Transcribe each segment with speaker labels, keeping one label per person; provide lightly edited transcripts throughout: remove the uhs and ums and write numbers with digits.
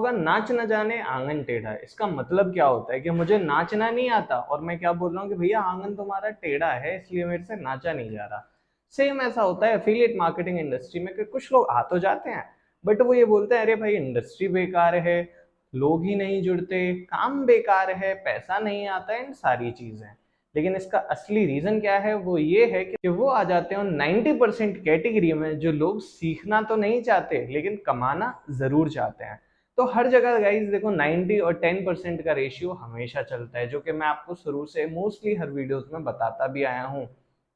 Speaker 1: होगा नाच न जाने आंगन टेढ़ा। इसका मतलब क्या होता है कि मुझे नाचना नहीं आता और मैं क्या बोल रहा हूँ कि भैया आंगन तुम्हारा टेढ़ा है इसलिए मेरे से नाचा नहीं जा रहा। सेम ऐसा होता है एफिलिएट मार्केटिंग इंडस्ट्री में कि कुछ लोग आ तो जाते हैं बट वो ये बोलते हैं अरे भाई इंडस्ट्री बेकार है, लोग ही नहीं जुड़ते, काम बेकार है, पैसा नहीं आता है, इन सारी चीजें। लेकिन इसका असली रीजन क्या है, वो ये है कि वो आ जाते हैं 90% कैटेगरी में जो लोग सीखना तो नहीं चाहते लेकिन कमाना जरूर चाहते हैं। तो हर जगह गाइस देखो 90 और 10% का रेशियो हमेशा चलता है, जो कि मैं आपको शुरू से मोस्टली हर वीडियोस में बताता भी आया हूँ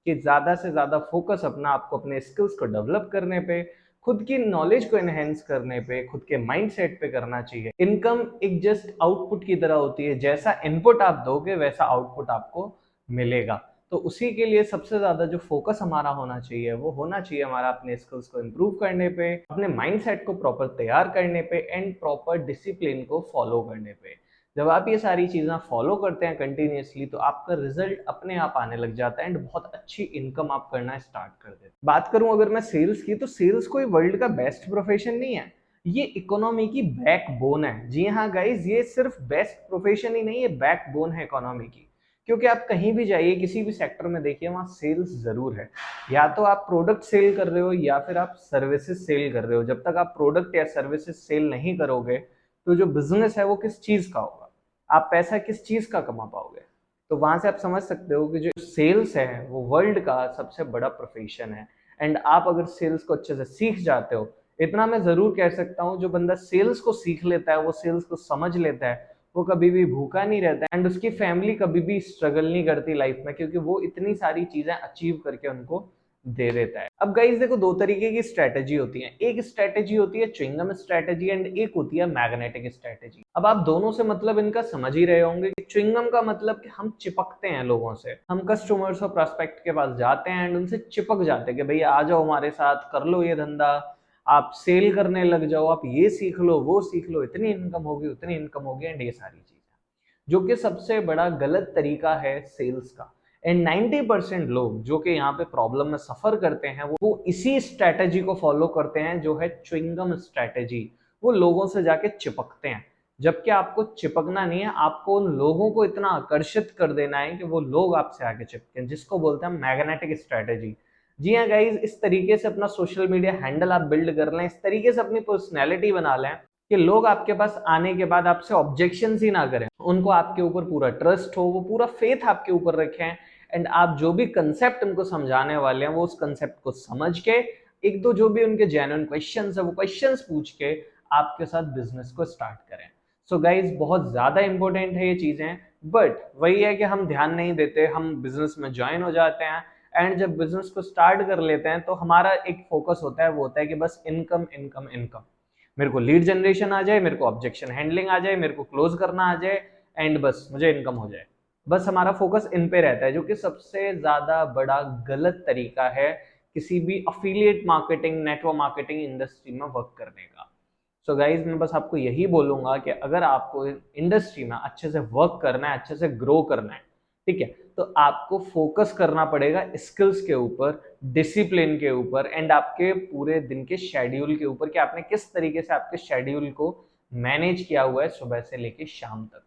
Speaker 1: कि ज्यादा से ज्यादा फोकस अपना आपको अपने स्किल्स को डेवलप करने पे, खुद की नॉलेज को एनहेंस करने पे, खुद के माइंडसेट पे करना चाहिए। इनकम एक जस्ट आउटपुट की तरह होती है, जैसा इनपुट आप दोगे वैसा आउटपुट आपको मिलेगा। तो उसी के लिए सबसे ज्यादा जो फोकस हमारा होना चाहिए वो होना चाहिए हमारा अपने स्किल्स को इम्प्रूव करने पे, अपने माइंडसेट को प्रॉपर तैयार करने पे एंड प्रॉपर डिसिप्लिन को फॉलो करने पे। जब आप ये सारी चीजें फॉलो करते हैं कंटिन्यूअसली तो आपका रिजल्ट अपने आप आने लग जाता है एंड बहुत अच्छी इनकम आप करना स्टार्ट कर देते हैं। बात करूं अगर मैं सेल्स की, तो सेल्स कोई वर्ल्ड का बेस्ट प्रोफेशन नहीं है, ये इकोनॉमी की बैकबोन है। जी हाँ गाइज, ये सिर्फ बेस्ट प्रोफेशन ही नहीं, ये बैकबोन है इकोनॉमी की। क्योंकि आप कहीं भी जाइए किसी भी सेक्टर में देखिए वहां सेल्स जरूर है। या तो आप प्रोडक्ट सेल कर रहे हो या फिर आप सर्विसेज सेल कर रहे हो। जब तक आप प्रोडक्ट या सर्विसेज सेल नहीं करोगे तो जो बिजनेस है वो किस चीज का होगा, आप पैसा किस चीज का कमा पाओगे। तो वहां से आप समझ सकते हो कि जो सेल्स है वो वर्ल्ड का सबसे बड़ा प्रोफेशन है। एंड आप अगर सेल्स को अच्छे से सीख जाते हो, इतना मैं जरूर कह सकता हूँ, जो बंदा सेल्स को सीख लेता है, वो सेल्स को समझ लेता है, वो कभी भी भूखा नहीं रहता एंड उसकी फैमिली कभी भी स्ट्रगल नहीं करती लाइफ में, क्योंकि वो इतनी सारी चीजें अचीव करके उनको दे देता है। अब गाइस देखो, दो तरीके की स्ट्रेटेजी होती है। एक स्ट्रेटेजी होती है च्युइंगम स्ट्रेटेजी एंड एक होती है मैग्नेटिक स्ट्रेटेजी। अब आप दोनों से मतलब इनका समझ ही रहे होंगे कि च्युइंगम का मतलब कि हम चिपकते हैं लोगों से, हम कस्टमर्स और प्रोस्पेक्ट के पास जाते हैं एंड उनसे चिपक जाते हैं कि भैया आ जाओ हमारे साथ, कर लो ये धंधा, आप सेल करने लग जाओ, आप ये सीख लो वो सीख लो, इतनी इनकम होगी उतनी इनकम होगी एंड ये सारी चीजें, जो कि सबसे बड़ा गलत तरीका है सेल्स का। एंड 90% लोग जो कि यहाँ पे प्रॉब्लम में सफर करते हैं वो इसी स्ट्रेटेजी को फॉलो करते हैं, जो है च्युइंगम स्ट्रेटेजी। वो लोगों से जाके चिपकते हैं, जबकि आपको चिपकना नहीं है, आपको उन लोगों को इतना आकर्षित कर देना है कि वो लोग आपसे आके चिपके, जिसको बोलते हैं मैग्नेटिक स्ट्रेटेजी। जी हाँ गाइज, इस तरीके से अपना सोशल मीडिया हैंडल आप बिल्ड कर लें, इस तरीके से अपनी पर्सनैलिटी बना लें कि लोग आपके पास आने के बाद आपसे ऑब्जेक्शन ही ना करें, उनको आपके ऊपर पूरा ट्रस्ट हो, वो पूरा फेथ आपके ऊपर रखें एंड आप जो भी कंसेप्ट उनको समझाने वाले हैं वो उस कंसेप्ट को समझ के, एक दो जो भी उनके जेन्युइन क्वेश्चंस है वो क्वेश्चंस पूछ के आपके साथ बिजनेस को स्टार्ट करें। सो गाइज, बहुत ज्यादा इंपॉर्टेंट है ये चीजें, बट वही है कि हम ध्यान नहीं देते, हम बिजनेस में ज्वाइन हो जाते हैं एंड जब बिजनेस को स्टार्ट कर लेते हैं तो हमारा एक फोकस होता है, वो होता है कि बस इनकम इनकम इनकम, मेरे को लीड जनरेशन आ जाए, मेरे को ऑब्जेक्शन हैंडलिंग आ जाए, मेरे को क्लोज करना आ जाए एंड बस मुझे इनकम हो जाए। बस हमारा फोकस इन पे रहता है, जो कि सबसे ज्यादा बड़ा गलत तरीका है किसी भी affiliate marketing, network marketing industry में वर्क करने का। सो गाइज, मैं बस आपको यही बोलूंगा कि अगर आपको इंडस्ट्री में अच्छे से वर्क करना है, अच्छे से ग्रो करना है, ठीक है, तो आपको फोकस करना पड़ेगा स्किल्स के ऊपर, डिसिप्लिन के ऊपर एंड आपके पूरे दिन के शेड्यूल के ऊपर, कि आपने किस तरीके से आपके शेड्यूल को मैनेज किया हुआ है सुबह से लेके शाम तक।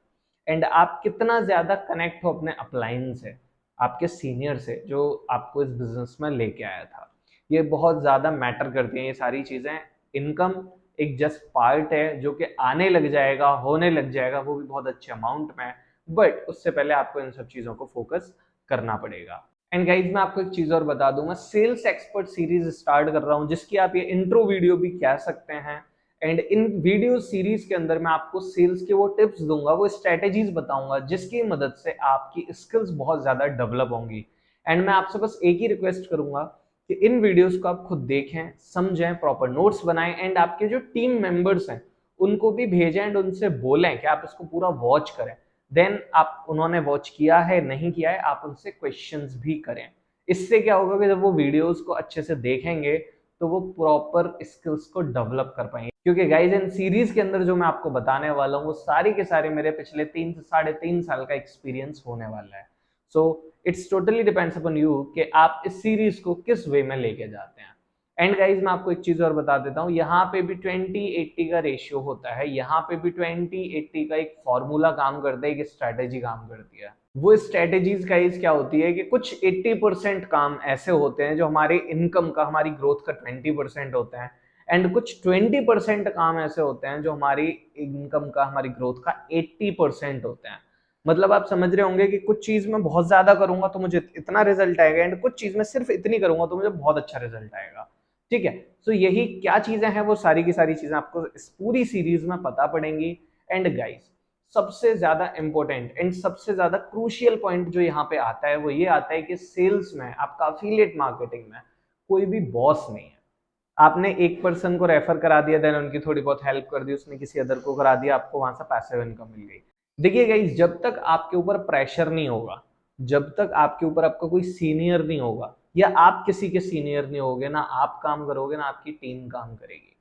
Speaker 1: एंड आप कितना ज्यादा कनेक्ट हो अपने अपलाइन से, आपके सीनियर से जो आपको इस बिजनेस में लेके आया था। ये बहुत ज्यादा मैटर करती हैं ये सारी चीजें। इनकम एक जस्ट पार्ट है जो कि आने लग जाएगा, होने लग जाएगा, वो भी बहुत अच्छे अमाउंट में, बट उससे पहले आपको इन सब चीजों को फोकस करना पड़ेगा। एंड गाइज, मैं आपको एक चीज और बता दूंगा, सेल्स एक्सपर्ट सीरीज स्टार्ट कर रहा हूं, जिसकी आप ये इंट्रो वीडियो भी कह सकते हैं। एंड इन वीडियो सीरीज के अंदर मैं आपको सेल्स के वो टिप्स दूंगा, वो स्ट्रेटेजीज बताऊंगा जिसकी मदद से आपकी स्किल्स बहुत ज्यादा डेवलप होंगी। एंड मैं आपसे बस एक ही रिक्वेस्ट करूंगा कि इन वीडियोस को आप खुद देखें, समझें, प्रॉपर नोट्स बनाएं एंड आपके जो टीम मेंबर्स हैं उनको भी भेजें एंड उनसे बोलें कि आप इसको पूरा वॉच करें। देन आप, उन्होंने वॉच किया है नहीं किया है, आप उनसे क्वेश्चंस भी करें। इससे क्या होगा कि जब वो वीडियोस को अच्छे से देखेंगे तो वो प्रॉपर स्किल्स को डेवलप कर पाएंगे। क्योंकि गाइज, इन सीरीज के अंदर जो मैं आपको बताने वाला हूँ वो सारी के सारे मेरे पिछले 3 से 3.5 साल का एक्सपीरियंस होने वाला है। So it's totally depends upon you कि आप इस सीरीज को किस वे में लेके जाते हैं। एंड गाइज मैं आपको एक चीज और बता देता हूँ, यहाँ पे भी 20-80 का रेशियो होता है, यहाँ पे भी 20-80 का एक फॉर्मूला काम करता है, एक स्ट्रैटेजी काम करती है। वो स्ट्रैटेजीज गाइज क्या होती है कि कुछ 80% काम ऐसे होते हैं जो हमारे इनकम का, हमारी ग्रोथ का 20% होते हैं, एंड कुछ 20% काम ऐसे होते हैं जो हमारी इनकम का, हमारी ग्रोथ का 80% होते हैं। मतलब आप समझ रहे होंगे कि कुछ चीज मैं बहुत ज्यादा करूंगा तो मुझे इतना रिजल्ट आएगा, एंड कुछ चीज में सिर्फ इतनी करूंगा तो मुझे बहुत अच्छा रिजल्ट आएगा। ठीक है, तो यही क्या चीजें हैं, वो सारी की सारी चीजें आपको इस पूरी सीरीज में पता पड़ेंगी। एंड गाइस, सबसे ज्यादा इंपॉर्टेंट एंड सबसे ज्यादा क्रूशियल पॉइंट जो यहाँ पे आता है वो ये आता है कि सेल्स में, आपका अफिलिएट मार्केटिंग में कोई भी बॉस नहीं है। आपने एक पर्सन को रेफर करा दिया, देन उनकी थोड़ी बहुत हेल्प कर दी, उसने किसी अदर को करा दिया, आपको वहां से पैसिव इनकम मिल गई। देखिए गाइस, जब तक आपके ऊपर प्रेशर नहीं होगा, जब तक आपके ऊपर आपका कोई सीनियर नहीं होगा, या आप किसी के सीनियर नहीं होगे, ना आप काम करोगे ना आपकी टीम काम करेगी।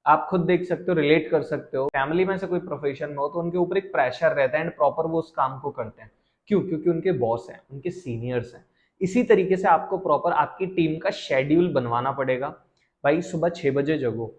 Speaker 1: आप खुद देख सकते हो, रिलेट कर सकते हो, फैमिली में से कोई प्रोफेशन में हो तो उनके ऊपर एक प्रेशर रहता है एंड प्रॉपर वो उस काम को करते हैं। क्यों? क्योंकि उनके बॉस हैं, उनके सीनियर्स हैं। इसी तरीके से आपको प्रॉपर आपकी टीम का शेड्यूल बनवाना पड़ेगा। भाई सुबह 6 बजे जगो।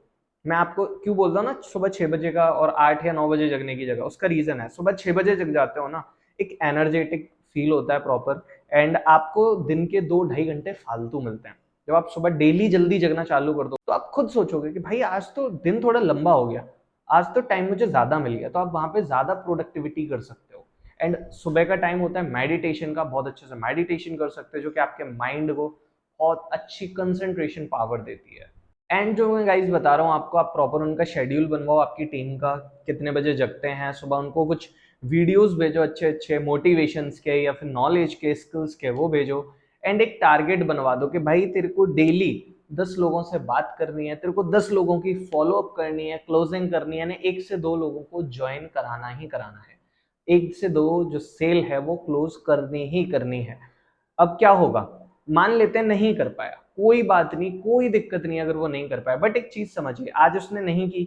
Speaker 1: मैं आपको क्यों बोल रहा हूँ ना सुबह 6 बजे का और 8 या 9 बजे जगने की जगह, उसका रीजन है, सुबह 6 बजे जग जाते हो ना, एक एनर्जेटिक फील होता है प्रॉपर, एंड आपको दिन के 2-2.5 घंटे फालतू मिलते हैं। जब आप सुबह डेली जल्दी जगना चालू कर दो तो आप खुद सोचोगे कि भाई आज तो दिन थोड़ा लंबा हो गया, आज तो टाइम मुझे ज्यादा मिल गया, तो आप वहां पे ज्यादा प्रोडक्टिविटी कर सकते हो। एंड सुबह का टाइम होता है मेडिटेशन का, बहुत अच्छे से मेडिटेशन कर सकते हो, जो कि आपके माइंड को बहुत अच्छी कंसंट्रेशन पावर देती है। एंड जो मैं गाइस बता रहा हूँ आपको, आप प्रॉपर उनका शेड्यूल बनवाओ, आपकी टीम का कितने बजे जगते हैं सुबह, उनको कुछ वीडियोस भेजो अच्छे अच्छे मोटिवेशंस के या फिर नॉलेज के, स्किल्स के, वो भेजो। एंड एक टारगेट बनवा दो कि भाई तेरे को डेली 10 लोगों से बात करनी है, तेरे को 10 लोगों की फॉलोअप करनी है, क्लोजिंग करनी है, 1 से 2 लोगों को ज्वाइन कराना ही कराना है। 1 से 2 जो सेल है वो क्लोज करनी ही करनी है। अब क्या होगा, मान लेते हैं नहीं कर पाया, कोई बात नहीं, कोई दिक्कत नहीं अगर वो नहीं कर पाया, बट एक चीज समझिए, आज उसने नहीं की,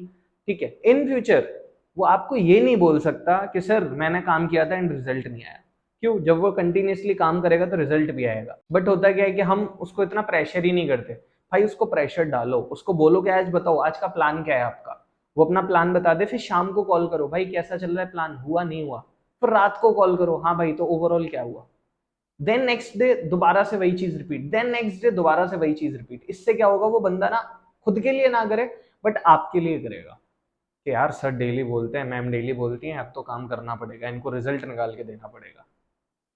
Speaker 1: ठीक है, इन फ्यूचर वो आपको ये नहीं बोल सकता कि सर मैंने काम किया था एंड रिजल्ट नहीं आया। क्यों? जब वो कंटिन्यूअसली काम करेगा तो रिजल्ट भी आएगा। बट होता क्या है कि हम उसको इतना प्रेशर ही नहीं करते। भाई उसको प्रेशर डालो, उसको बोलो कि आज बताओ आज का प्लान क्या है आपका, वो अपना प्लान बता दे, फिर शाम को कॉल करो, भाई कैसा चल रहा है प्लान, हुआ नहीं हुआ, फिर रात को कॉल करो, हाँ भाई तो ओवरऑल क्या हुआ। देन नेक्स्ट डे दोबारा से वही चीज रिपीट, देन नेक्स्ट डे दोबारा से वही चीज रिपीट। इससे क्या होगा, वो बंदा ना खुद के लिए ना करे बट आपके लिए करेगा कि यार सर डेली बोलते हैं, मैम डेली बोलती हैं, अब तो काम करना पड़ेगा, इनको रिजल्ट निकाल के देना पड़ेगा।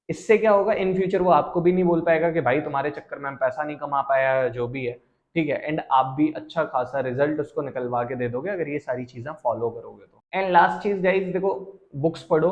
Speaker 1: इससे क्या होगा, इन फ्यूचर वो आपको भी नहीं बोल पाएगा कि भाई तुम्हारे चक्कर में हम पैसा नहीं कमा पाया, जो भी है, ठीक है, एंड आप भी अच्छा खासा रिजल्ट उसको निकलवा के दे दोगे अगर ये सारी चीजें फॉलो करोगे तो। एंड लास्ट चीज गाइस देखो, बुक्स पढ़ो,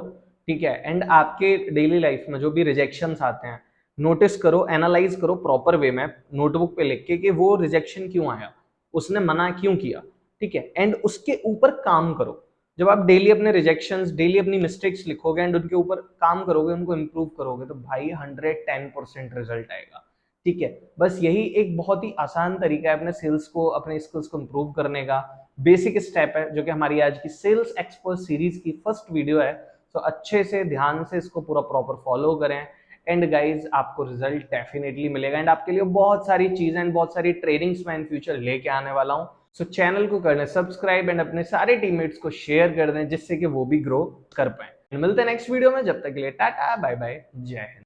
Speaker 1: ठीक है, एंड आपके डेली लाइफ में जो भी रिजेक्शंस आते हैं, नोटिस करो, एनालाइज करो प्रॉपर वे में, नोटबुक पे लिख के कि वो रिजेक्शन क्यों आया, उसने मना क्यों किया, ठीक है, एंड उसके ऊपर काम करो। जब आप डेली अपने रिजेक्शंस, डेली अपनी मिस्टेक्स लिखोगे एंड उनके ऊपर काम करोगे, उनको इम्प्रूव करोगे, तो भाई 110% रिजल्ट आएगा। ठीक है, बस यही एक बहुत ही आसान तरीका है अपने सेल्स को, अपने स्किल्स को इम्प्रूव करने का, बेसिक स्टेप है, जो कि हमारी आज की सेल्स एक्सपर्ट सीरीज की फर्स्ट वीडियो है। तो अच्छे से ध्यान से इसको पूरा प्रॉपर फॉलो करें, एंड गाइज आपको रिजल्ट डेफिनेटली मिलेगा। एंड आपके लिए बहुत सारी चीजें एंड बहुत सारी ट्रेनिंग्स मैं इन फ्यूचर लेके आने वाला हूँ। सो चैनल को कर लें सब्सक्राइब एंड अपने सारे टीममेट्स को शेयर कर दें, जिससे कि वो भी ग्रो कर पाए। मिलते हैं नेक्स्ट वीडियो में, जब तक के लिए टाटा बाय बाय, जय हिंद।